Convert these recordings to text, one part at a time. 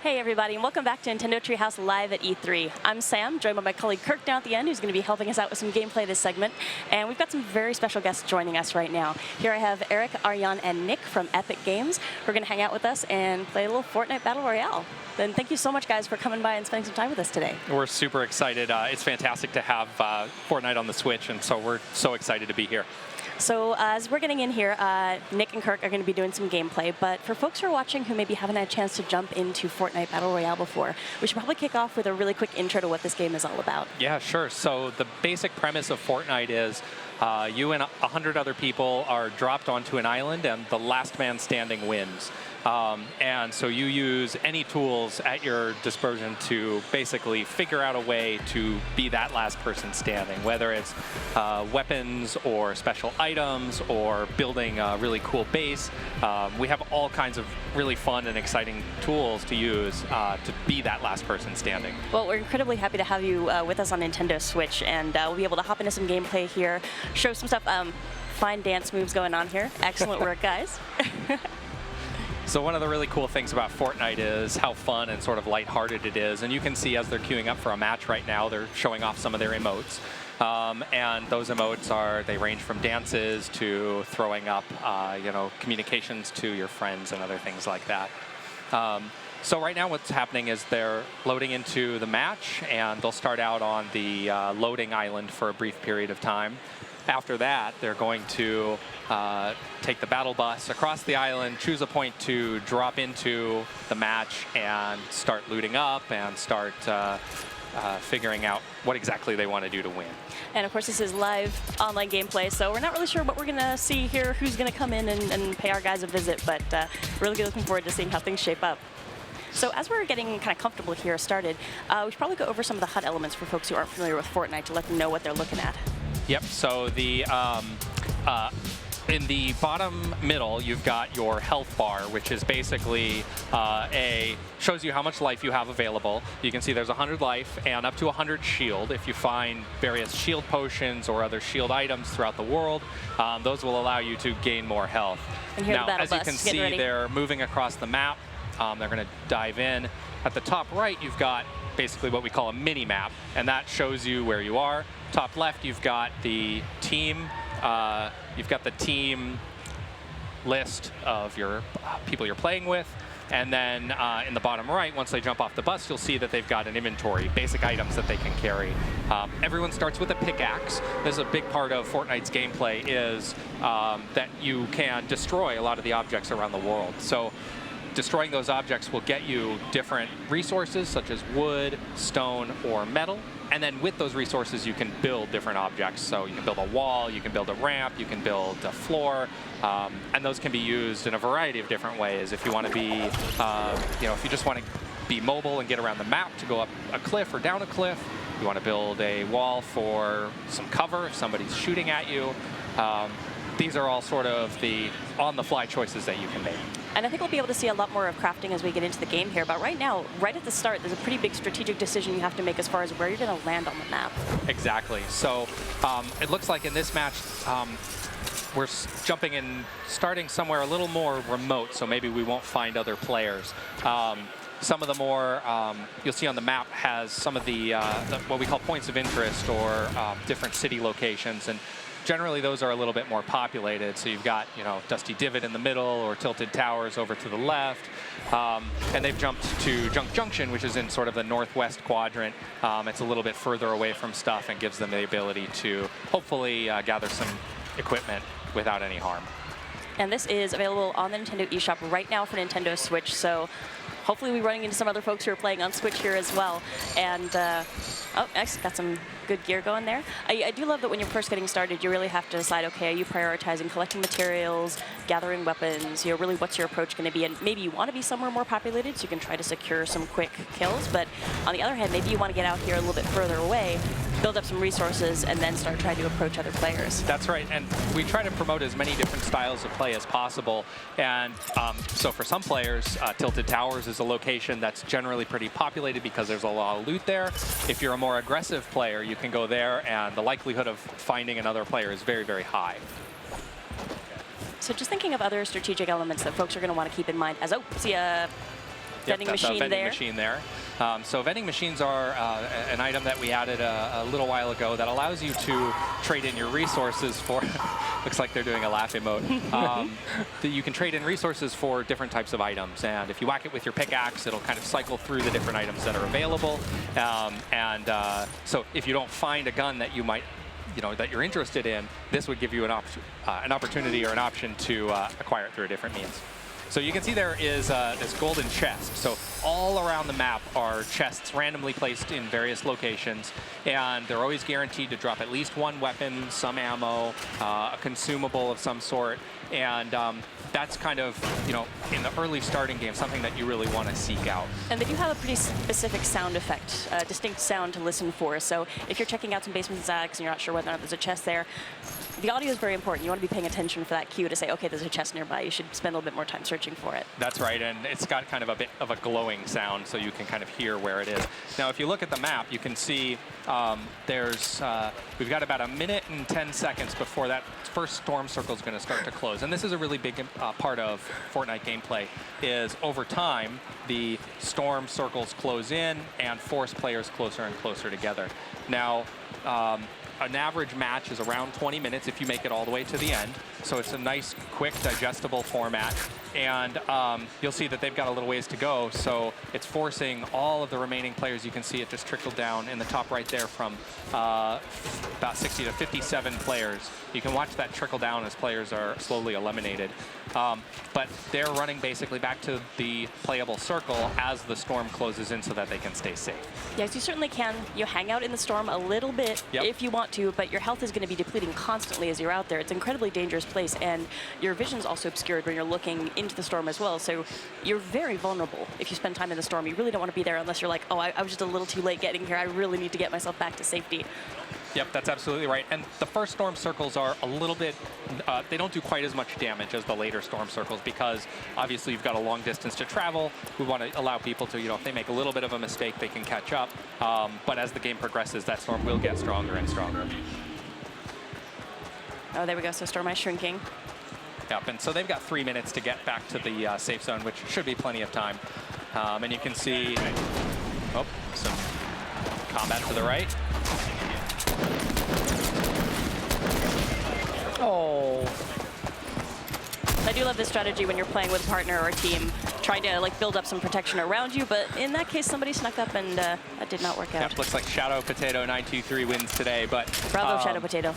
Hey everybody, and welcome back to Nintendo Treehouse Live at E3. I'm Sam, joined by my colleague Kirk down at the end, who's going to be helping us out with some gameplay this segment. And we've got some very special guests joining us right now. Here I have Eric, Arjan, and Nick from Epic Games, who are going to hang out with us and play a little Fortnite Battle Royale. Then thank you so much, guys, for coming by and spending some time with us today. We're super excited. It's fantastic to have Fortnite on the Switch, and so we're so excited to be here. So as we're getting in here, Nick and Kirk are going to be doing some gameplay, but for folks who are watching who maybe haven't had a chance to jump into Fortnite Battle Royale before, we should probably kick off with a really quick intro to what this game is all about. Yeah, sure. So the basic premise of Fortnite is you and 100 other people are dropped onto an island, and the last man standing wins. And so you use any tools at your disposal to basically figure out a way to be that last person standing, whether it's weapons or special items or building a really cool base. We have all kinds of really fun and exciting tools to use to be that last person standing. Well, we're incredibly happy to have you with us on Nintendo Switch, and we'll be able to hop into some gameplay here, show some stuff. Fine dance moves going on here. Excellent work, guys. So one of the really cool things about Fortnite is how fun and sort of lighthearted it is. And you can see as they're queuing up for a match right now, they're showing off some of their emotes. And those emotes they range from dances to throwing up, communications to your friends and other things like that. So right now what's happening is they're loading into the match, and they'll start out on the loading island for a brief period of time. After that, they're going to take the battle bus across the island, choose a point to drop into the match, and start looting up and start figuring out what exactly they want to do to win. And of course, this is live online gameplay, so we're not really sure what we're going to see here, who's going to come in and pay our guys a visit, but really looking forward to seeing how things shape up. So as we're getting kind of comfortable here started, we should probably go over some of the HUD elements for folks who aren't familiar with Fortnite to let them know what they're looking at. Yep, so the in the bottom middle, you've got your health bar, which is basically shows you how much life you have available. You can see there's 100 life and up to 100 shield. If you find various shield potions or other shield items throughout the world, those will allow you to gain more health. And here now, the battle as you bus can see, they're moving across the map. They're going to dive in. At the top right, you've got basically what we call a mini map, and that shows you where you are. Top left, you've got the team. You've got the team list of your people you're playing with, and then in the bottom right, once they jump off the bus, you'll see that they've got an inventory, basic items that they can carry. Everyone starts with a pickaxe. This is a big part of Fortnite's gameplay is that you can destroy a lot of the objects around the world. So destroying those objects will get you different resources such as wood, stone, or metal. And then with those resources, you can build different objects. So you can build a wall, you can build a ramp, you can build a floor, and those can be used in a variety of different ways. If you want to be, if you just want to be mobile and get around the map to go up a cliff or down a cliff, you want to build a wall for some cover if somebody's shooting at you. These are all sort of the on-the-fly choices that you can make. And I think we'll be able to see a lot more of crafting as we get into the game here. But right now, right at the start, there's a pretty big strategic decision you have to make as far as where you're going to land on the map. Exactly. So it looks like in this match, we're jumping in, starting somewhere a little more remote, so maybe we won't find other players. Some of the more, you'll see on the map has some of the what we call points of interest or different city locations. And generally, those are a little bit more populated. So you've got, Dusty Divot in the middle or Tilted Towers over to the left. And they've jumped to Junk Junction, which is in sort of the northwest quadrant. It's a little bit further away from stuff and gives them the ability to hopefully gather some equipment without any harm. And this is available on the Nintendo eShop right now for Nintendo Switch. So hopefully we're running into some other folks who are playing on Switch here as well. And, nice, got some good gear going there. I do love that when you're first getting started, you really have to decide, okay, are you prioritizing collecting materials, gathering weapons, really what's your approach going to be? And maybe you want to be somewhere more populated so you can try to secure some quick kills. But on the other hand, maybe you want to get out here a little bit further away, build up some resources, and then start trying to approach other players. That's right. And we try to promote as many different styles of play as possible. And so for some players, Tilted Towers is a location that's generally pretty populated because there's a lot of loot there. If you're a more aggressive player, you can go there, and the likelihood of finding another player is very, very high. So just thinking of other strategic elements that folks are going to want to keep in mind as, see a vending that's machine a vending there. machine there. So vending machines are an item that we added a little while ago that allows you to trade in your resources for, looks like they're doing a laugh emote. You can trade in resources for different types of items. And if you whack it with your pickaxe, it'll kind of cycle through the different items that are available. So if you don't find a gun that you might, that you're interested in, this would give you an opportunity or an option to acquire it through a different means. So you can see there is this golden chest. So all around the map are chests randomly placed in various locations, and they're always guaranteed to drop at least one weapon, some ammo, a consumable of some sort, and that's kind of, in the early starting game, something that you really want to seek out. And they do have a pretty specific sound effect, a distinct sound to listen for. So if you're checking out some basements and attics and you're not sure whether or not there's a chest there, the audio is very important. You want to be paying attention for that cue to say, okay, there's a chest nearby. You should spend a little bit more time searching for it. That's right, and it's got kind of a bit of a glowing sound, so you can kind of hear where it is. Now, if you look at the map, you can see we've got about 1 minute and 10 seconds before that first storm circle is going to start to close. And this is a really big part of Fortnite gameplay, is over time, the storm circles close in and force players closer and closer together. Now, an average match is around 20 minutes if you make it all the way to the end. So it's a nice, quick, digestible format. And you'll see that they've got a little ways to go. So it's forcing all of the remaining players. You can see it just trickled down in the top right there from about 60 to 57 players. You can watch that trickle down as players are slowly eliminated. But they're running basically back to the playable circle as the storm closes in so that they can stay safe. Yes, you certainly can. You hang out in the storm a little bit if you want to, but your health is going to be depleting constantly as you're out there. It's an incredibly dangerous place, and your vision's also obscured when you're looking into the storm as well. So you're very vulnerable if you spend time in the storm. You really don't want to be there unless you're like, oh, I was just a little too late getting here. I really need to get myself back to safety. Yep, that's absolutely right. And the first storm circles are a little bit, they don't do quite as much damage as the later storm circles because obviously you've got a long distance to travel. We want to allow people to, if they make a little bit of a mistake, they can catch up. But as the game progresses, that storm will get stronger and stronger. Oh, there we go. So storm is shrinking. Yep, and so they've got 3 minutes to get back to the safe zone, which should be plenty of time. And you can see, some combat to the right. Oh. I do love this strategy when you're playing with a partner or a team, trying to build up some protection around you, but in that case, somebody snuck up and that did not work out. Yep, looks like Shadow Potato 923 wins today, but bravo, Shadow Potato.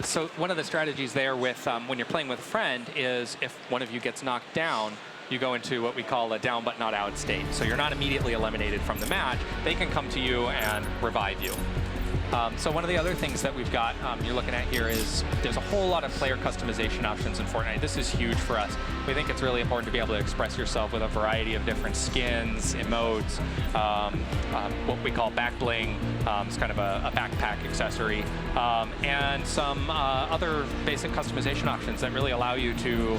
So one of the strategies there with when you're playing with a friend is if one of you gets knocked down, you go into what we call a down but not out state. So you're not immediately eliminated from the match. They can come to you and revive you. So one of the other things that we've got you're looking at here is there's a whole lot of player customization options in Fortnite. This is huge for us. We think it's really important to be able to express yourself with a variety of different skins, emotes, what we call back bling. It's kind of a backpack accessory, and some other basic customization options that really allow you to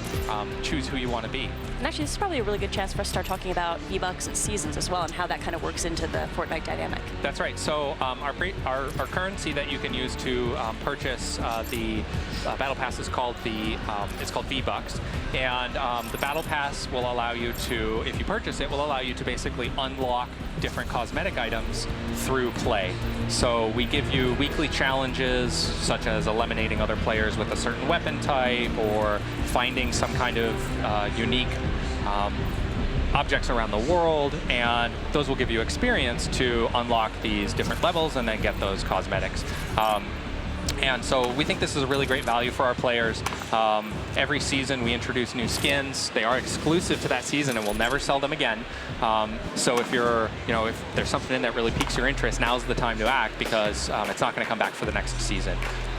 choose who you want to be. And actually, this is probably a really good chance for us to start talking about V-Bucks and seasons as well, and how that kind of works into the Fortnite dynamic. That's right. So our currency that you can use to purchase the battle pass is called it's called V-Bucks, and the battle pass will allow you to, if you purchase it, will allow you to basically unlock different cosmetic items through play. So we give you weekly challenges, such as eliminating other players with a certain weapon type, or finding some kind of unique objects around the world, and those will give you experience to unlock these different levels and then get those cosmetics. And so we think this is a really great value for our players. Every season we introduce new skins. They are exclusive to that season and we'll never sell them again. So if you're, if there's something in that really piques your interest, now's the time to act, because it's not going to come back for the next season.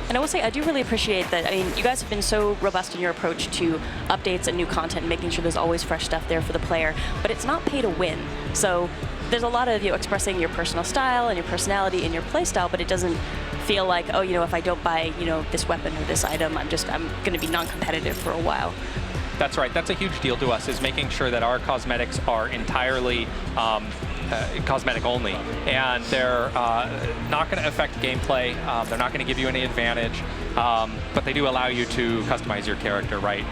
And I will say, I do really appreciate that. I mean, you guys have been so robust in your approach to updates and new content, making sure there's always fresh stuff there for the player. But it's not pay to win. So there's a lot of you expressing your personal style and your personality in your play style, but it doesn't feel like, oh, if I don't buy, this weapon or this item, I'm going to be non-competitive for a while. That's right. That's a huge deal to us, is making sure that our cosmetics are entirely cosmetic only, and they're not going to affect gameplay. They're not going to give you any advantage, but they do allow you to customize your character, right?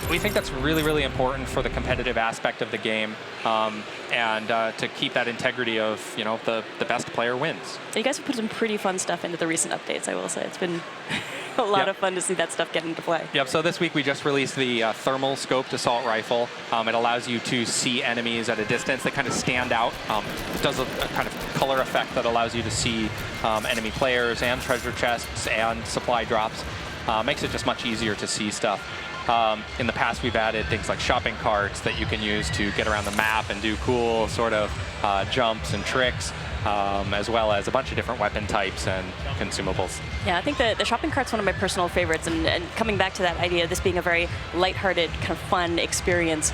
We think that's really, really important for the competitive aspect of the game, and to keep that integrity of, the best player wins. And you guys have put some pretty fun stuff into the recent updates, I will say. It's been a lot of fun to see that stuff get into play. Yep, so this week we just released the thermal scoped assault rifle. It allows you to see enemies at a distance that kind of stand out. It does a kind of color effect that allows you to see enemy players and treasure chests and supply drops. Makes it just much easier to see stuff. In the past, we've added things like shopping carts that you can use to get around the map and do cool sort of jumps and tricks, as well as a bunch of different weapon types and consumables. Yeah, I think the shopping cart's one of my personal favorites, and coming back to that idea of this being a very lighthearted, kind of fun experience,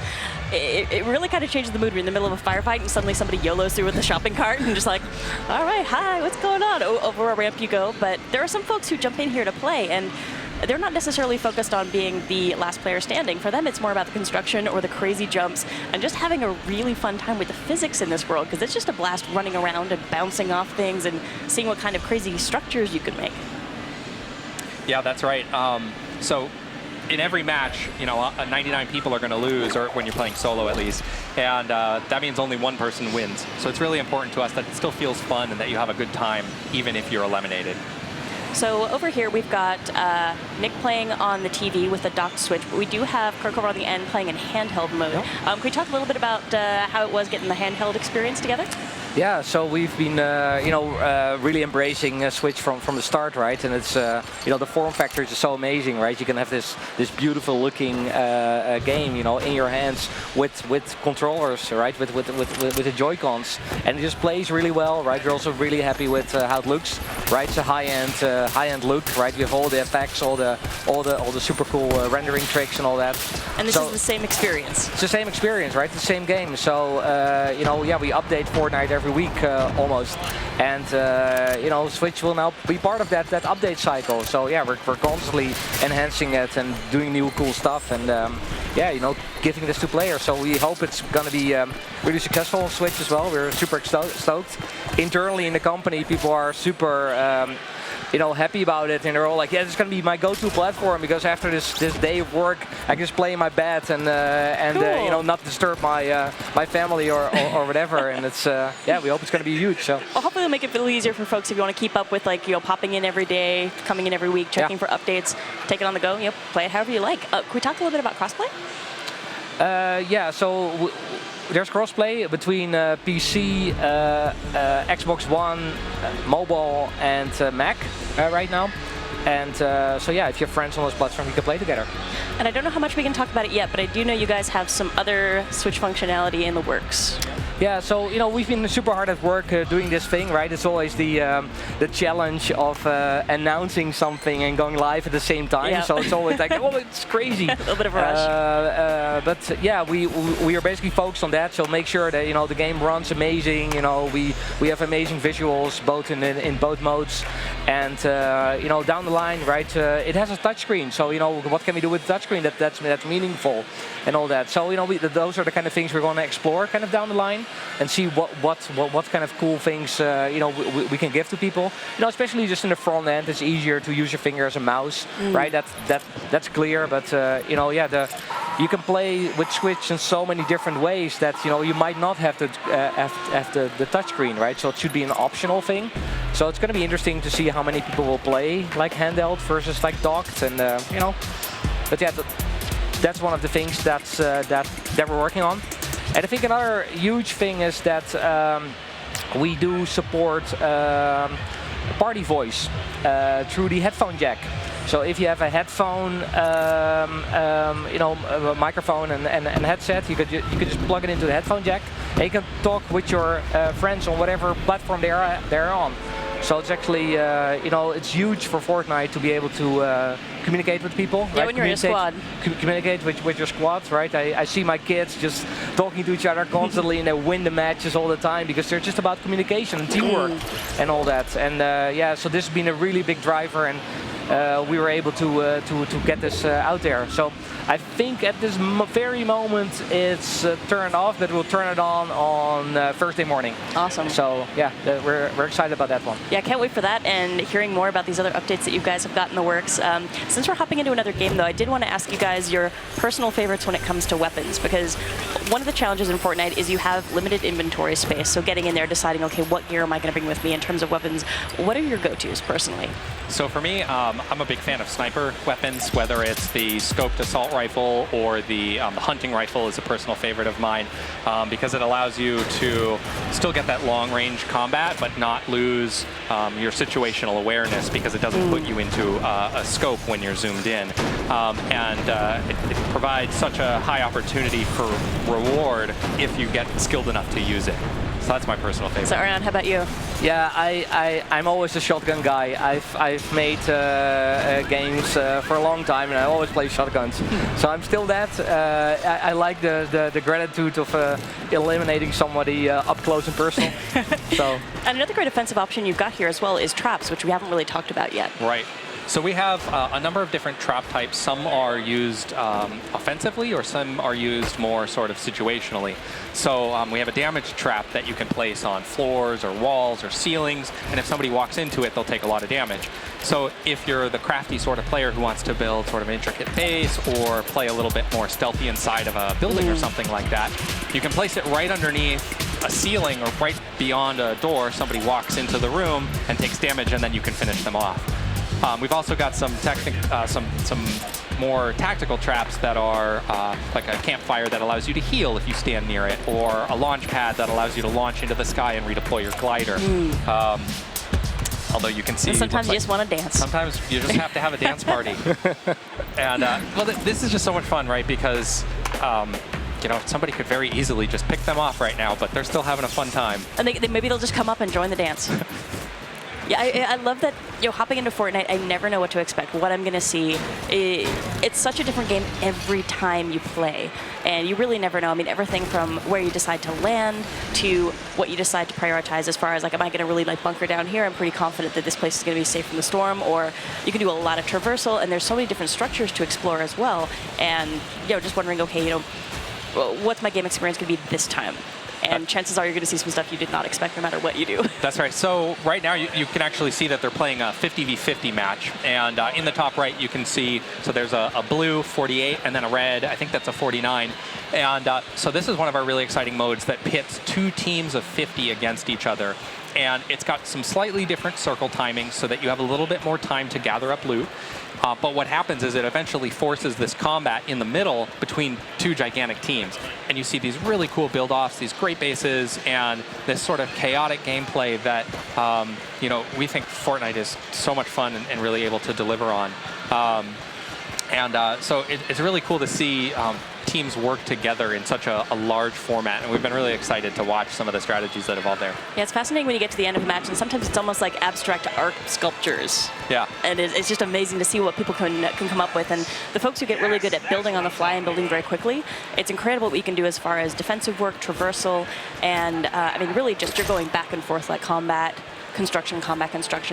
it really kind of changes the mood. We're in the middle of a firefight and suddenly somebody YOLOs through with the shopping cart and just like, all right, hi, what's going on? Over a ramp you go. But there are some folks who jump in here to play, and they're not necessarily focused on being the last player standing. For them, it's more about the construction or the crazy jumps and just having a really fun time with the physics in this world, because it's just a blast running around and bouncing off things and seeing what kind of crazy structures you can make. Yeah, that's right. So in every match, 99 people are going to lose, or when you're playing solo at least, and that means only one person wins. So it's really important to us that it still feels fun and that you have a good time, even if you're eliminated. So over here we've got Nick playing on the TV with a docked Switch, but we do have Kirk over on the end playing in handheld mode. Yep. Can we talk a little bit about how it was getting the handheld experience together? Yeah, so we've been, really embracing Switch from the start, right? And it's, the form factor is so amazing, right? You can have this beautiful looking game, in your hands with controllers, right? With the Joy-Cons, and it just plays really well, right? We're also really happy with how it looks, right? It's a high-end look, right? We have all the effects, all the super cool rendering tricks and all that. And this is the same experience. It's the same experience, right? The same game. So, we update Fortnite every week almost, and Switch will now be part of that update cycle. So yeah, we're constantly enhancing it and doing new cool stuff, and giving this to players. So we hope it's going to be really successful on Switch as well. We're super stoked. Internally in the company, people are super happy about it, and they're all like, yeah, this is going to be my go-to platform, because after this day of work, I can just play in my bed and cool. Not disturb my family or whatever. And it's we hope it's going to be huge. So well, hopefully it'll make it a little easier for folks if you want to keep up with popping in every day, coming in every week, checking for updates, take it on the go, play it however you like. Can we talk a little bit about crossplay? So there's crossplay between PC, Xbox One, mobile, and Mac right now. And if you have friends on those platforms, you can play together. And I don't know how much we can talk about it yet, but I do know you guys have some other Switch functionality in the works. Yeah, so we've been super hard at work doing this thing, right? It's always the challenge of announcing something and going live at the same time. Yeah. So it's always like, oh, it's crazy. A little bit of a rush. But yeah, we are basically focused on that. So make sure that the game runs amazing. We have amazing visuals both in both modes, and down the line, right? It has a touchscreen. So what can we do with the touchscreen that's meaningful and all that. So those are the kind of things we're going to explore kind of down the line, and see what kind of cool things we can give to people. Especially just in the front end, it's easier to use your finger as a mouse, right? That's clear. But you can play with Switch in so many different ways that you might not have to have the touchscreen, right? So it should be an optional thing. So it's going to be interesting to see how many people will play like handheld versus like docked, and But yeah, that's one of the things that we're working on. And I think another huge thing is that we do support party voice through the headphone jack. So if you have a headphone, a microphone and headset, you could just plug it into the headphone jack, and you can talk with your friends on whatever platform they're on. So it's actually, it's huge for Fortnite to be able to communicate with people. Yeah, right? when you're in a squad. Communicate with your squads, right? I see my kids just talking to each other constantly, and they win the matches all the time because they're just about communication and teamwork and all that. And so this has been a really big driver, and we were able to get this out there. So I think at this very moment it's turned off, but we'll turn it on Thursday morning. Awesome. So yeah, we're excited about that one. Yeah, I can't wait for that and hearing more about these other updates that you guys have got in the works. Since we're hopping into another game, though, I did want to ask you guys your personal favorites when it comes to weapons, because one of the challenges in Fortnite is you have limited inventory space. So getting in there, deciding, okay, what gear am I going to bring with me in terms of weapons? What are your go-tos personally? So for me, I'm a big fan of sniper weapons, whether it's the scoped assault rifle or the hunting rifle is a personal favorite of mine, because it allows you to still get that long-range combat, but not lose your situational awareness, because it doesn't put you into a scope when you're zoomed in. It provides such a high opportunity for reward if you get skilled enough to use it. So that's my personal favorite. So Arjan, how about you? Yeah, I'm always a shotgun guy. I've made games for a long time, and I always play shotguns. So I'm still that. I like the gratitude of eliminating somebody up close and personal. So. And another great offensive option you've got here as well is traps, which we haven't really talked about yet. Right. So we have a number of different trap types. Some are used offensively, or some are used more sort of situationally. So we have a damage trap that you can place on floors or walls or ceilings, and if somebody walks into it, they'll take a lot of damage. So if you're the crafty sort of player who wants to build sort of an intricate base or play a little bit more stealthy inside of a building or something like that, you can place it right underneath a ceiling or right beyond a door. Somebody walks into the room and takes damage, and then you can finish them off. We've also got some more tactical traps that are like a campfire that allows you to heal if you stand near it, or a launch pad that allows you to launch into the sky and redeploy your glider. Although you can see, and sometimes you just want to dance. Sometimes you just have to have a dance party. And well, this is just so much fun, right? Because you know, somebody could very easily just pick them off right now, but they're still having a fun time. And maybe they'll just come up and join the dance. Yeah, I love that, you know, hopping into Fortnite, I never know what to expect, what I'm going to see. It's such a different game every time you play, and you really never know. I mean, everything from where you decide to land to what you decide to prioritize as far as, like, am I going to really, like, bunker down here? I'm pretty confident that this place is going to be safe from the storm, or you can do a lot of traversal, and there's so many different structures to explore as well. And, you know, just wondering, okay, you know, what's my game experience going to be this time? And chances are you're going to see some stuff you did not expect no matter what you do. That's right. So right now you can actually see that they're playing a 50v50 match. And in the top right you can see, so there's a blue 48 and then a red, I think that's a 49. And so this is one of our really exciting modes that pits two teams of 50 against each other. And it's got some slightly different circle timing so that you have a little bit more time to gather up loot. But what happens is it eventually forces this combat in the middle between two gigantic teams. And you see these really cool build-offs, these great bases, and this sort of chaotic gameplay that, you know, we think Fortnite is so much fun and really able to deliver on. So it's really cool to see teams work together in such a large format, and we've been really excited to watch some of the strategies that evolve there. Yeah, it's fascinating when you get to the end of a match, and sometimes it's almost like abstract art sculptures. Yeah. And it's just amazing to see what people can come up with. And the folks who get really good at building on the fly and building very quickly, it's incredible what you can do as far as defensive work, traversal, and I mean, really just you're going back and forth like combat construction,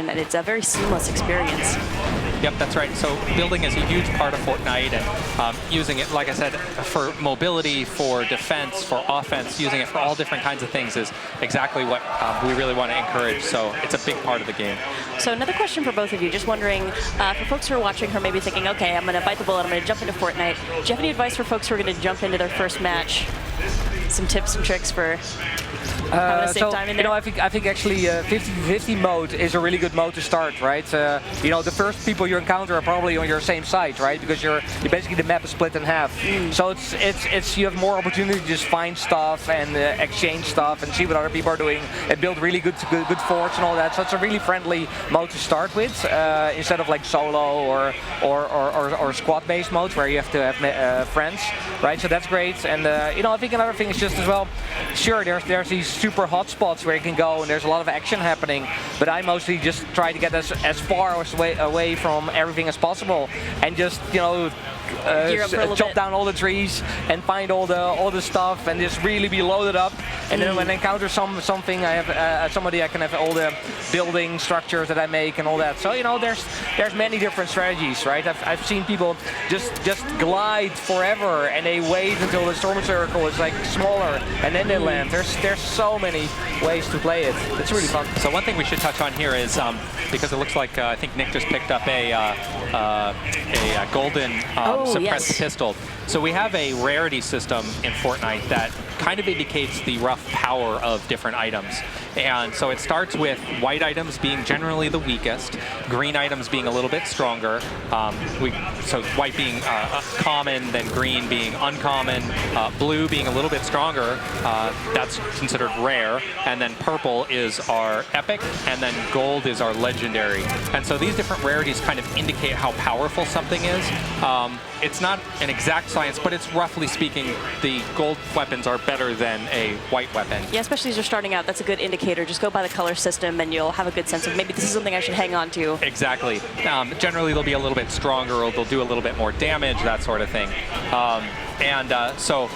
and it's a very seamless experience. Yep, that's right. So building is a huge part of Fortnite, and using it, like I said, for mobility, for defense, for offense, using it for all different kinds of things is exactly what we really want to encourage. So it's a big part of the game. So another question for both of you, just wondering, for folks who are watching who are maybe thinking, okay, I'm going to bite the bullet, I'm going to jump into Fortnite. Do you have any advice for folks who are going to jump into their first match? Some tips and tricks for having a safe time in there? You know, I think actually 50-50 mode is a really good mode to start, right? You know, the first people you encounter are probably on your same side, right? Because you're basically the map is split in half. So it's you have more opportunity to just find stuff and exchange stuff and see what other people are doing and build really good forts and all that. So it's a really friendly mode to start with, instead of like solo or squad-based modes where you have to have friends, right? So that's great. And you know, I think another thing is just as well, sure, there's these super hot spots where you can go and there's a lot of action happening, but I mostly just try to get as far away from everything as possible and just, you know, Gear up for a little chop bit. down all the trees and find all the stuff and just really be loaded up. And then when I encounter something, I have somebody I can have all the building structures that I make and all that. So there's many different strategies, right? I've seen people just glide forever and they wait until the storm circle is like smaller and then they land. There's so many ways to play it. It's really fun. So one thing we should touch on here is because it looks like I think Nick just picked up a golden suppressed pistol. So we have a rarity system in Fortnite that kind of indicates the rough power of different items. And so it starts with white items being generally the weakest, green items being a little bit stronger. So white being common, then green being uncommon, blue being a little bit stronger, that's considered rare, and then purple is our epic, and then gold is our legendary. And so these different rarities kind of indicate how powerful something is. It's not an exact science, but it's roughly speaking, the gold weapons are better than a white weapon. Yeah, especially as you're starting out, that's a good indicator. Just go by the color system and you'll have a good sense of maybe this is something I should hang on to. Exactly. Generally, they'll be a little bit stronger or they'll do a little bit more damage, that sort of thing. So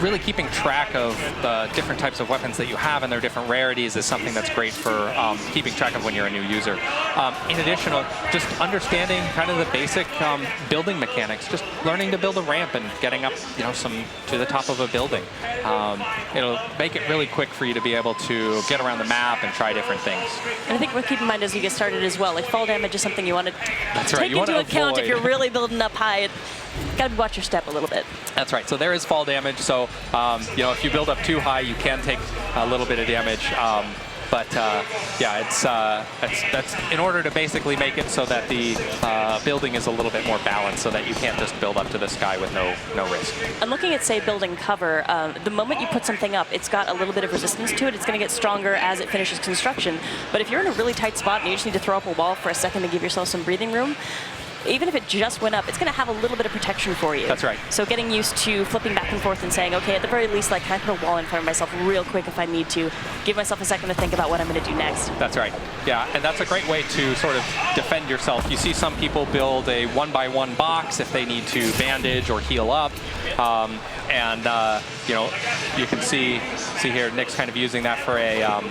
really keeping track of the different types of weapons that you have and their different rarities is something that's great for keeping track of when you're a new user. In addition, just understanding kind of the basic building mechanics, just learning to build a ramp and getting up, to the top of a building. It'll make it really quick for you to be able to get around the map and try different things. And I think we'll keep in mind as you get started as well, like fall damage is something you want to take into account if you're really building up high. Got to watch your step a little bit. That's right. So there is fall damage. So if you build up too high, you can take a little bit of damage. That's in order to basically make it so that the building is a little bit more balanced, so that you can't just build up to the sky with no risk. And looking at, say, building cover, the moment you put something up, it's got a little bit of resistance to it. It's going to get stronger as it finishes construction. But if you're in a really tight spot and you just need to throw up a wall for a second to give yourself some breathing room, even if it just went up, it's going to have a little bit of protection for you. That's right. So getting used to flipping back and forth and saying, okay, at the very least, like, can I put a wall in front of myself real quick if I need to? Give myself a second to think about what I'm going to do next. That's right. Yeah, and that's a great way to sort of defend yourself. You see some people build a 1x1 box if they need to bandage or heal up. You can see here, Nick's kind of using that for a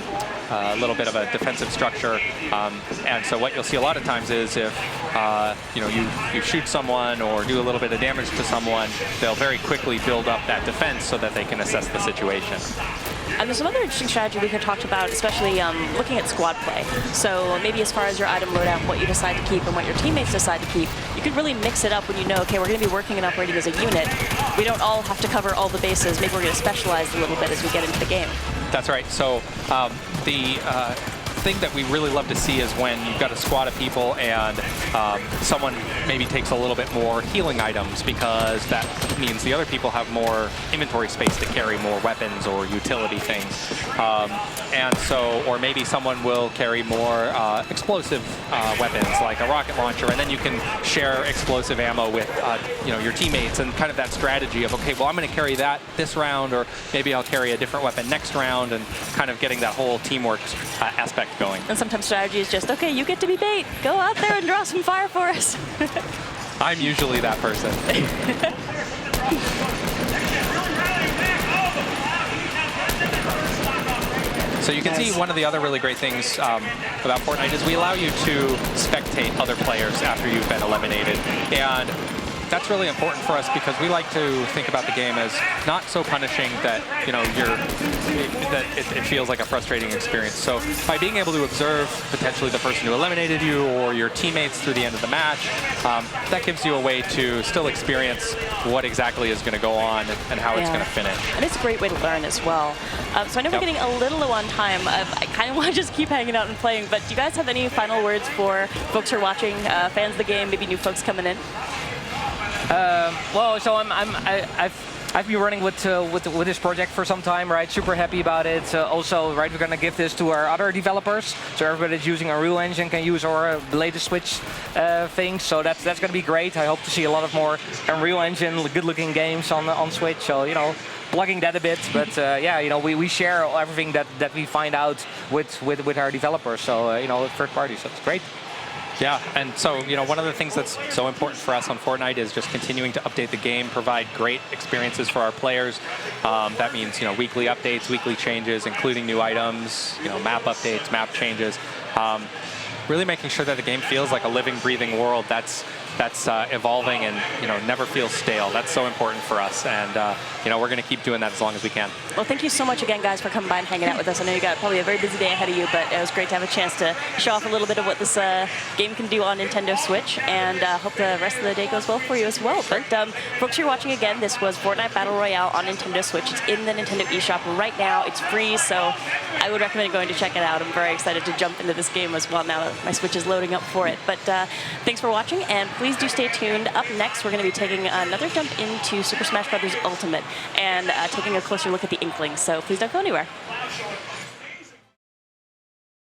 little bit of a defensive structure. And so what you'll see a lot of times is if you shoot someone or do a little bit of damage to someone, they'll very quickly build up that defense so that they can assess the situation. And there's some other interesting strategy we could talk about, especially looking at squad play. So maybe as far as your item loadout, what you decide to keep and what your teammates decide to keep, you could really mix it up when you know, okay, we're going to be working and operating as a unit. We don't all have to cover all the bases. Maybe we're going to specialize a little bit as we get into the game. That's right. So the thing that we really love to see is when you've got a squad of people and someone maybe takes a little bit more healing items, because that means the other people have more inventory space to carry more weapons or utility things. Or maybe someone will carry more explosive weapons like a rocket launcher, and then you can share explosive ammo with your teammates, and kind of that strategy of, okay, well, I'm going to carry that this round, or maybe I'll carry a different weapon next round, and kind of getting that whole teamwork aspect going. And sometimes strategy is just, okay, you get to be bait. Go out there and draw some fire for us. I'm usually that person. So you can see one of the other really great things about Fortnite is we allow you to spectate other players after you've been eliminated. And that's really important for us because we like to think about the game as not so punishing that it feels like a frustrating experience. So by being able to observe potentially the person who eliminated you or your teammates through the end of the match, that gives you a way to still experience what exactly is going to go on and how it's going to finish. And it's a great way to learn as well. So I know we're getting a little low on time. I kind of want to just keep hanging out and playing, but do you guys have any final words for folks who are watching, fans of the game, maybe new folks coming in? I've been running with this project for some time, right? Super happy about it. Also, right, we're gonna give this to our other developers, so everybody that's using Unreal Engine can use our latest Switch things. So that's gonna be great. I hope to see a lot of more Unreal Engine, good-looking games on Switch. So plugging that a bit, but we share everything that we find out with our developers. So third parties. So it's great. Yeah, and so, one of the things that's so important for us on Fortnite is just continuing to update the game, provide great experiences for our players. That means, weekly updates, weekly changes, including new items, map updates, map changes. Really making sure that the game feels like a living, breathing world that's evolving and never feels stale. That's so important for us, and we're going to keep doing that as long as we can. Well, thank you so much again, guys, for coming by and hanging out with us. I know you got probably a very busy day ahead of you, but it was great to have a chance to show off a little bit of what this game can do on Nintendo Switch, and hope the rest of the day goes well for you as well. But folks, you're watching again. This was Fortnite Battle Royale on Nintendo Switch. It's in the Nintendo eShop right now. It's free, so I would recommend going to check it out. I'm very excited to jump into this game as well now that my Switch is loading up for it. But thanks for watching, and please do stay tuned. Up next, we're going to be taking another jump into Super Smash Bros. Ultimate and taking a closer look at the Inklings. So please don't go anywhere.